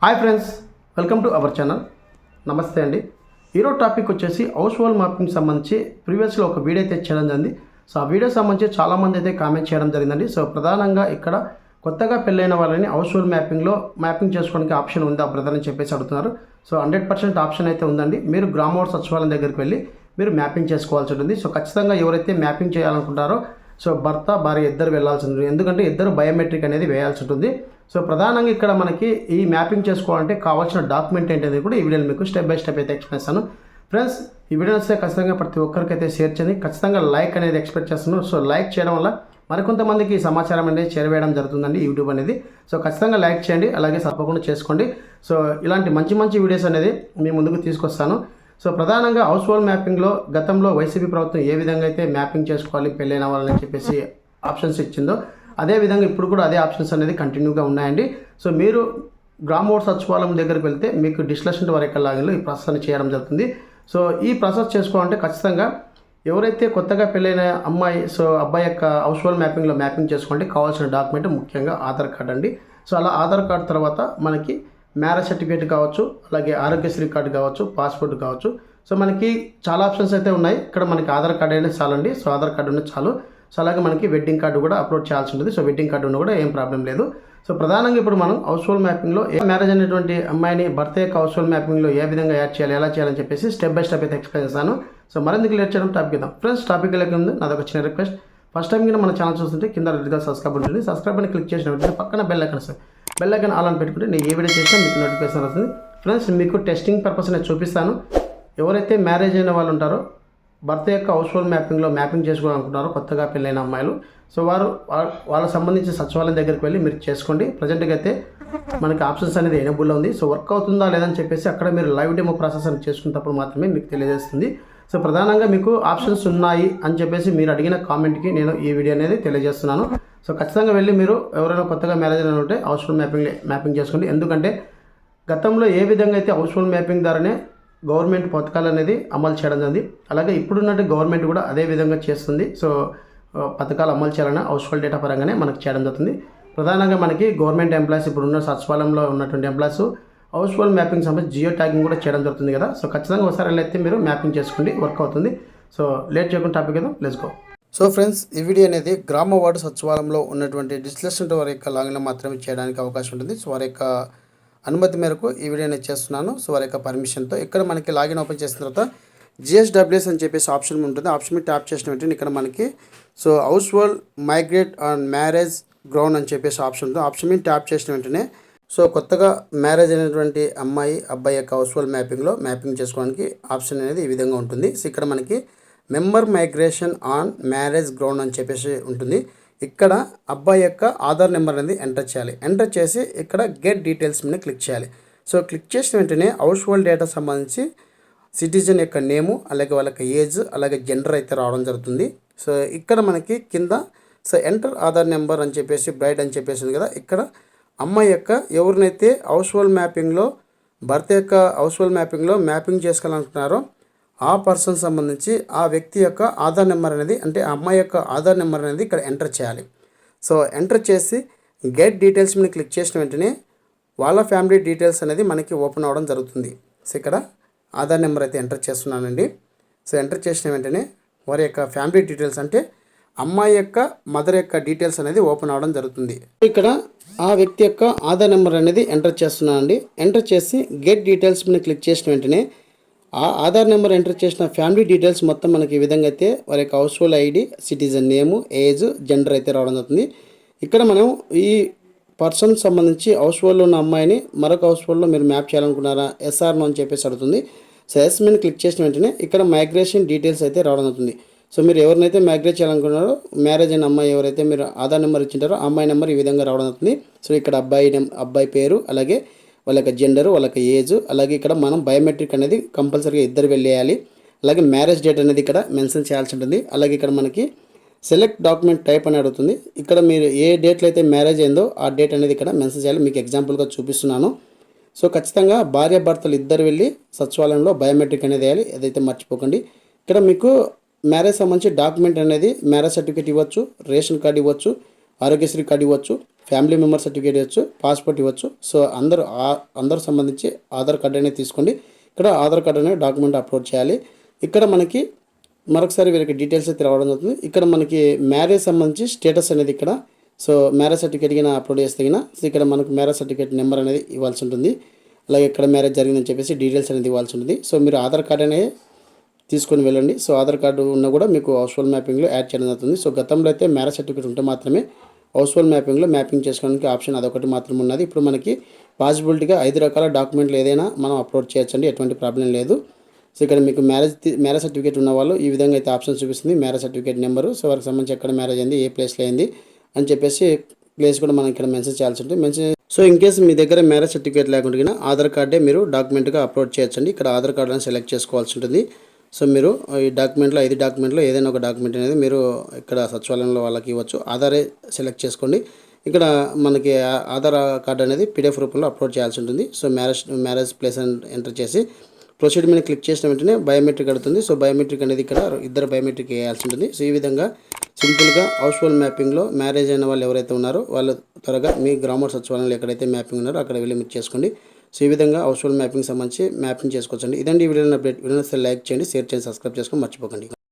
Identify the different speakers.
Speaker 1: Hi friends, welcome to our channel. నమస్తే అండి. ఈరోజు టాపిక్ వచ్చేసి హౌస్ హోల్డ్ మ్యాపింగ్ సంబంధించి ప్రీవియస్లో ఒక వీడియో అయితే చేయడం జరిగింది. సో ఆ వీడియో సంబంధించి చాలామంది అయితే కామెంట్ చేయడం జరిగిందండి. సో ప్రధానంగా ఇక్కడ కొత్తగా పెళ్ళైన వాళ్ళని హౌస్ హోల్డ్ మ్యాపింగ్ చేసుకోవడానికి ఆప్షన్ ఉందా బ్రదర్ అని చెప్పేసి అడుగుతున్నారు. సో 100% ఆప్షన్ అయితే ఉందండి. మీరు గ్రామ వార్డు సచివాలయం దగ్గరికి వెళ్ళి మీరు మ్యాపింగ్ చేసుకోవాల్సి ఉంటుంది. సో ఖచ్చితంగా ఎవరైతే మ్యాపింగ్ చేయాలనుకుంటారో సో భర్త భార్య ఇద్దరు వెళ్ళాల్సి ఉంటుంది. ఎందుకంటే ఇద్దరు బయోమెట్రిక్ అనేది వేయాల్సి ఉంటుంది. సో ప్రధానంగా ఇక్కడ మనకి ఈ మ్యాపింగ్ చేసుకోవాలంటే కావాల్సిన డాక్యుమెంట్ ఏంటనేది కూడా ఈ వీడియోలో మీకు స్టెప్ బై స్టెప్ అయితే ఎక్స్ప్లెయిన్ చేస్తాను. ఫ్రెండ్స్, ఈ వీడియో వస్తే ఖచ్చితంగా ప్రతి ఒక్కరికైతే షేర్ చేయండి. ఖచ్చితంగా లైక్ అనేది ఎక్స్పెక్ట్ చేస్తున్నాను. సో లైక్ చేయడం వల్ల మరికొంతమందికి ఈ సమాచారం అనేది చేరవేయడం జరుగుతుందండి యూట్యూబ్ అనేది. సో ఖచ్చితంగా లైక్ చేయండి, అలాగే తప్పకుండా చేసుకోండి. సో ఇలాంటి మంచి మంచి వీడియోస్ అనేది మీ ముందుకు తీసుకొస్తాను. సో ప్రధానంగా హౌస్ హోల్డ్ మ్యాపింగ్లో గతంలో వైసీపీ ప్రభుత్వం ఏ విధంగా అయితే మ్యాపింగ్ చేసుకోవాలి పెళ్ళైన వాళ్ళని చెప్పేసి ఆప్షన్స్ ఇచ్చిందో అదేవిధంగా ఇప్పుడు కూడా అదే ఆప్షన్స్ అనేది కంటిన్యూగా ఉన్నాయండి. సో మీరు గ్రామ వార్డు సచివాలయం దగ్గరికి వెళ్తే మీకు డిస్కషన్ వరకు లాగిన్లో ఈ ప్రాసెస్ అని చేయడం జరుగుతుంది. సో ఈ ప్రాసెస్ చేసుకోవాలంటే ఖచ్చితంగా ఎవరైతే కొత్తగా పెళ్ళైన అమ్మాయి అబ్బాయి యొక్క హౌస్ హోల్డ్ మ్యాపింగ్లో మ్యాపింగ్ చేసుకోవాలంటే కావాల్సిన డాక్యుమెంట్ ముఖ్యంగా ఆధార్ కార్డ్ అండి. సో అలా ఆధార్ కార్డ్ తర్వాత మనకి మ్యారేజ్ సర్టిఫికేట్ కావచ్చు, అలాగే ఆరోగ్యశ్రీ కార్డు కావచ్చు, పాస్పోర్ట్ కావచ్చు. సో మనకి చాలా ఆప్షన్స్ అయితే ఉన్నాయి. ఇక్కడ మనకి ఆధార్ కార్డ్ అయినా చాలండి. సో ఆధార్ కార్డు ఉన్న చాలు. సో అలాగే మనకి వెడ్డింగ్ కార్డు కూడా అప్లోడ్ చేయాల్సి ఉంటుంది. సో వెడ్డింగ్ కార్డు ఉన్న కూడా ఏం ప్రాబ్లం లేదు. సో ప్రధానంగా ఇప్పుడు మనం హౌస్ హోల్డ్ మ్యాపింగ్లో మ్యారేజ్ అనేటువంటి అమ్మాయిని భర్త యొక్క హౌస్ హోల్డ్ మ్యాపింగ్లో ఏ విధంగా యాడ్ చేయాలి, ఎలా చేయాలని చెప్పేసి స్టెప్ బై స్టెప్ అయితే ఎక్స్ప్లెయిన్ చేస్తాను. సో మరింత క్లియర్ చేయడం టాపిక్ ఇద్దాం. ఫ్రెండ్స్, టాపిక్ లేక ఉంది నాదొక చిన్న రిక్వెస్ట్. ఫస్ట్ టైం కింద మన ఛానల్ చూస్తుంటే కింద రెడ్గా సబ్స్క్రైబ్ ఉంటుంది. సబ్స్క్రైబ్ అని క్లిక్ చేసిన వెంటనే పక్కన బెల్ ఐకాన్ వస్తుంది. బెల్ ఐకాన్ ఆల్ అని పెట్టుకుంటే నేను ఏ వీడియో చేసినా మీకు నోటిఫికేషన్ వస్తుంది. ఫ్రెండ్స్, మీకు టెస్టింగ్ పర్పస్ నేను చూపిస్తాను. ఎవరైతే మ్యారేజ్ అయిన వాళ్ళు ఉంటారో భర్త యొక్క హౌస్ హోల్డ్ మ్యాపింగ్లో మ్యాపింగ్ చేసుకోవాలనుకుంటున్నారో కొత్తగా పెళ్ళైన అమ్మాయిలు, సో వాళ్ళకి సంబంధించి సచివాలయం దగ్గరికి వెళ్ళి మీరు చేసుకోండి. ప్రజెంట్గా అయితే మనకి ఆప్షన్స్ అనేది ఎనేబుల్లో ఉంది. సో వర్క్ అవుతుందా లేదని చెప్పేసి అక్కడ మీరు లైవ్ డెమో ప్రాసెస్ అని చేసుకున్నప్పుడు మాత్రమే మీకు తెలియజేస్తుంది. సో ప్రధానంగా మీకు ఆప్షన్స్ ఉన్నాయి అని చెప్పేసి మీరు అడిగిన కామెంట్కి నేను ఈ వీడియో అనేది తెలియజేస్తున్నాను. సో ఖచ్చితంగా వెళ్ళి మీరు ఎవరైనా కొత్తగా మ్యారేజ్ అయిన ఉంటే హౌస్ హోల్డ్ మ్యాపింగ్ చేసుకోండి. ఎందుకంటే గతంలో ఏ విధంగా అయితే హౌస్ హోల్డ్ మ్యాపింగ్ ద్వారానే గవర్నమెంట్ పథకాలు అనేది అమలు చేయడం జరిగింది, అలాగే ఇప్పుడున్నట్టు గవర్నమెంట్ కూడా అదే విధంగా చేస్తుంది. సో పథకాలు అమలు చేయాలన్నా హౌస్ హోల్డ్ డేటా పరంగానే మనకు చేయడం జరుగుతుంది. ప్రధానంగా మనకి గవర్నమెంట్ ఎంప్లాయీస్ ఇప్పుడున్న సచివాలయంలో ఉన్నటువంటి ఎంప్లాయీస్ హౌస్ హోల్డ్ మ్యాపింగ్ సంబంధించి జియో ట్యాగింగ్ కూడా చేయడం జరుగుతుంది కదా. సో ఖచ్చితంగా ఒకసారి వెళ్ళైతే మీరు మ్యాపింగ్ చేసుకోండి, వర్క్ అవుతుంది. సో లేట్ చేయకుండా టాపిక్ కదా, లెట్స్ గో. సో ఫ్రెండ్స్, ఈ వీడియో అనేది గ్రామ వార్డు సచివాలయంలో ఉన్నటువంటి డిస్కషన్ వారి యొక్క లాగిన్లో మాత్రమే చేయడానికి అవకాశం ఉంటుంది. సో వారి యొక్క అనుమతి మేరకు ఈ వీడియో నేను చేస్తున్నాను. సో వారి యొక్క పర్మిషన్తో ఇక్కడ మనకి లాగిన్ ఓపెన్ చేసిన తర్వాత జిఎస్డబ్ల్యూఎస్ అని చెప్పేసి ఆప్షన్ ఉంటుంది. ఆప్షన్ మీద ట్యాప్ చేసిన వెంటనే ఇక్కడ మనకి so house hold migrate and marriage ground అని చెప్పేసి ఆప్షన్ ఉంటుంది. ఆప్షన్ మీద ట్యాప్ చేసిన వెంటనే సో కొత్తగా మ్యారేజ్ అయినటువంటి అమ్మాయి అబ్బాయి యొక్క హౌస్ హోల్డ్ మ్యాపింగ్ చేసుకోవడానికి ఆప్షన్ అనేది ఈ విధంగా ఉంటుంది. సో ఇక్కడ మనకి member migration on marriage ground అని చెప్పేసి ఉంటుంది. ఇక్కడ అబ్బాయి యొక్క ఆధార్ నెంబర్ అనేది ఎంటర్ చేయాలి. ఎంటర్ చేసి ఇక్కడ గెట్ డీటెయిల్స్ మీద క్లిక్ చేయాలి. సో క్లిక్ చేసిన వెంటనే హౌస్ హోల్డ్ డేటా సంబంధించి సిటిజన్ యొక్క నేము, అలాగే వాళ్ళకి ఏజ్, అలాగే జెండర్ అయితే రావడం జరుగుతుంది. సో ఇక్కడ మనకి కింద సో ఎంటర్ ఆధార్ నెంబర్ అని చెప్పేసి బ్రైడ్ అని చెప్పేసి ఉంది కదా. ఇక్కడ అమ్మాయి యొక్క ఎవరినైతే హౌస్ హోల్డ్ మ్యాపింగ్లో భర్త యొక్క హౌస్ హోల్డ్ మ్యాపింగ్ చేసుకోవాలనుకుంటున్నారో ఆ పర్సన్ సంబంధించి ఆ వ్యక్తి యొక్క ఆధార్ నెంబర్ అనేది, అంటే ఆ అమ్మాయి యొక్క ఆధార్ నెంబర్ అనేది ఇక్కడ ఎంటర్ చేయాలి. సో ఎంటర్ చేసి గెట్ డీటెయిల్స్ మీద క్లిక్ చేసిన వెంటనే వాళ్ళ ఫ్యామిలీ డీటెయిల్స్ అనేది మనకి ఓపెన్ అవ్వడం జరుగుతుంది. సో ఇక్కడ ఆధార్ నెంబర్ అయితే ఎంటర్ చేస్తున్నానండి. సో ఎంటర్ చేసిన వెంటనే వారి యొక్క ఫ్యామిలీ డీటెయిల్స్ అంటే అమ్మాయి యొక్క మదర్ యొక్క డీటెయిల్స్ అనేది ఓపెన్ అవ్వడం జరుగుతుంది. ఇక్కడ ఆ వ్యక్తి యొక్క ఆధార్ నెంబర్ అనేది ఎంటర్ చేస్తున్నానండి. ఎంటర్ చేసి గెట్ డీటెయిల్స్ మీద క్లిక్ చేసిన వెంటనే ఆ ఆధార్ నెంబర్ ఎంటర్ చేసిన ఫ్యామిలీ డీటెయిల్స్ మొత్తం మనకి ఈ విధంగా అయితే వారి యొక్క హౌస్ హోల్డ్ ఐడి, సిటిజన్ నేము, ఏజ్, జెండర్ అయితే రావడం జరుగుతుంది. ఇక్కడ మనం ఈ పర్సన్ సంబంధించి హౌస్ హోల్డ్లో ఉన్న అమ్మాయిని మరొక హౌస్ హోల్డ్లో మీరు మ్యాప్ చేయాలనుకున్నారా, ఎస్ఆర్ నో అని చెప్పేసి అడుగుతుంది. సో ఎస్ మీద క్లిక్ చేసిన వెంటనే ఇక్కడ మైగ్రేషన్ డీటెయిల్స్ అయితే రావడం అవుతుంది. సో మీరు ఎవరినైతే మైగ్రేట్ చేయాలనుకున్నారో మ్యారేజ్ అయిన అమ్మాయి ఎవరైతే మీరు ఆధార్ నెంబర్ ఇచ్చింటారో ఆ అమ్మాయి నెంబర్ ఈ విధంగా రావడం అవుతుంది. సో ఇక్కడ అబ్బాయి పేరు, అలాగే వాళ్ళ యొక్క జెండరు, వాళ్ళ యొక్క ఏజ్, అలాగే ఇక్కడ మనం బయోమెట్రిక్ అనేది కంపల్సరీగా ఇద్దరు వెళ్ళేయాలి. అలాగే మ్యారేజ్ డేట్ అనేది ఇక్కడ మెన్షన్ చేయాల్సి ఉంటుంది. అలాగే ఇక్కడ మనకి సెలెక్ట్ డాక్యుమెంట్ టైప్ అని అడుగుతుంది. ఇక్కడ మీరు ఏ డేట్లో అయితే మ్యారేజ్ అయిందో ఆ డేట్ అనేది ఇక్కడ మెన్షన్ చేయాలి. మీకు ఎగ్జాంపుల్గా చూపిస్తున్నాను. సో ఖచ్చితంగా భార్య భర్తలు ఇద్దరు వెళ్ళి సచివాలయంలో బయోమెట్రిక్ అనేది వేయాలి, అదైతే మర్చిపోకండి. ఇక్కడ మీకు మ్యారేజ్ సంబంధించి డాక్యుమెంట్ అనేది మ్యారేజ్ సర్టిఫికేట్ ఇవ్వచ్చు, రేషన్ కార్డు ఇవ్వచ్చు, ఆరోగ్యశ్రీ కార్డు ఇవ్వచ్చు, ఫ్యామిలీ మెంబర్ సర్టిఫికేట్ ఇవ్వచ్చు, పాస్పోర్ట్ ఇవ్వచ్చు. సో అందరూ సంబంధించి ఆధార్ కార్డు అనేది తీసుకోండి. ఇక్కడ ఆధార్ కార్డు అనేది డాక్యుమెంట్ అప్లోడ్ చేయాలి. ఇక్కడ మనకి మరొకసారి వీరికి డీటెయిల్స్ అయితే రావడం జరుగుతుంది. ఇక్కడ మనకి మ్యారేజ్ సంబంధించి స్టేటస్ అనేది ఇక్కడ సో మ్యారేజ్ సర్టిఫికేట్ కింద అప్లోడ్ చేస్తే సో ఇక్కడ మనకు మ్యారేజ్ సర్టిఫికేట్ నెంబర్ అనేది ఇవ్వాల్సి ఉంటుంది. అలాగే ఎక్కడ మ్యారేజ్ జరిగిందని చెప్పేసి డీటెయిల్స్ అనేది ఇవ్వాల్సి ఉంటుంది. సో మీరు ఆధార్ కార్డు అనేది తీసుకొని వెళ్ళండి. సో ఆధార్ కార్డు ఉన్నా కూడా మీకు హౌస్ హోల్డ్ మ్యాపింగ్లో యాడ్ చేయడం జరుగుతుంది. సో గతంలో అయితే మ్యారేజ్ సర్టిఫికేట్ ఉంటే మాత్రమే హౌస్ హోల్డ్ మ్యాపింగ్లో మ్యాపింగ్ చేసుకోవడానికి ఆప్షన్ అదొకటి మాత్రమే ఉన్నది. ఇప్పుడు మనకి పాసిబిలిటీగా 5 రకాల డాక్యుమెంట్లు ఏదైనా మనం అప్లోడ్ చేయొచ్చండి, ఎటువంటి ప్రాబ్లం లేదు. సో ఇక్కడ మీకు మ్యారేజ్ సర్టిఫికేట్ ఉన్న వాళ్ళు ఈ విధంగా అయితే ఆప్షన్ చూపిస్తుంది. మ్యారేజ్ సర్టిఫికేట్ నెంబరు, సో వారికి సంబంధించి ఎక్కడ మ్యారేజ్ అయింది, ఏ ప్లేస్లో అయింది అని చెప్పేసి ప్లేస్ కూడా మనం ఇక్కడ మెన్షన్ చేయాల్సి ఉంటుంది. సో ఇన్ కేసు మీ దగ్గర మ్యారేజ్ సర్టిఫికేట్ లేకుండా ఆధార్ కార్డే మీరు డాక్యుమెంట్గా అప్లోడ్ చేయొచ్చండి. ఇక్కడ ఆధార్ కార్డు అని సెలెక్ట్ చేసుకోవాల్సి ఉంటుంది. సో మీరు ఈ డాక్యుమెంట్లో 5 డాక్యుమెంట్లో ఏదైనా ఒక డాక్యుమెంట్ అనేది మీరు ఇక్కడ సచివాలయంలో వాళ్ళకి ఇవ్వచ్చు. ఆధారే సెలెక్ట్ చేసుకోండి. ఇక్కడ మనకి ఆధార్ కార్డు అనేది పీడిఎఫ్ రూపంలో అప్లోడ్ చేయాల్సి ఉంటుంది. సో మ్యారేజ్ ప్లేస్ ఎంటర్ చేసి ప్రొసీడ్ మీద క్లిక్ చేసిన వెంటనే బయోమెట్రిక్ అడుగుతుంది. సో బయోమెట్రిక్ అనేది ఇక్కడ 2 బయోమెట్రిక్ వేయాల్సి ఉంటుంది. సో ఈ విధంగా సింపుల్గా హౌస్ హోల్డ్ మ్యాపింగ్లో మ్యారేజ్ అయిన వాళ్ళు ఎవరైతే ఉన్నారో వాళ్ళు త్వరగా మీ గ్రామ సచివాలయంలో ఎక్కడైతే మ్యాపింగ్ ఉన్నారో అక్కడ వెళ్ళి మీరు చేసుకోండి. సో ఈ విధంగా హౌస్ హోల్డ్ మ్యాపింగ్ సంబంధించి మ్యాపింగ్ చేసుకోవచ్చండి. ఇదండి ఈ వీడియో అప్డేట్. వీడియో లైక్ చేయండి, షేర్ చేయండి, సబ్స్క్రైబ్ చేసుకొని మర్చిపోకండి.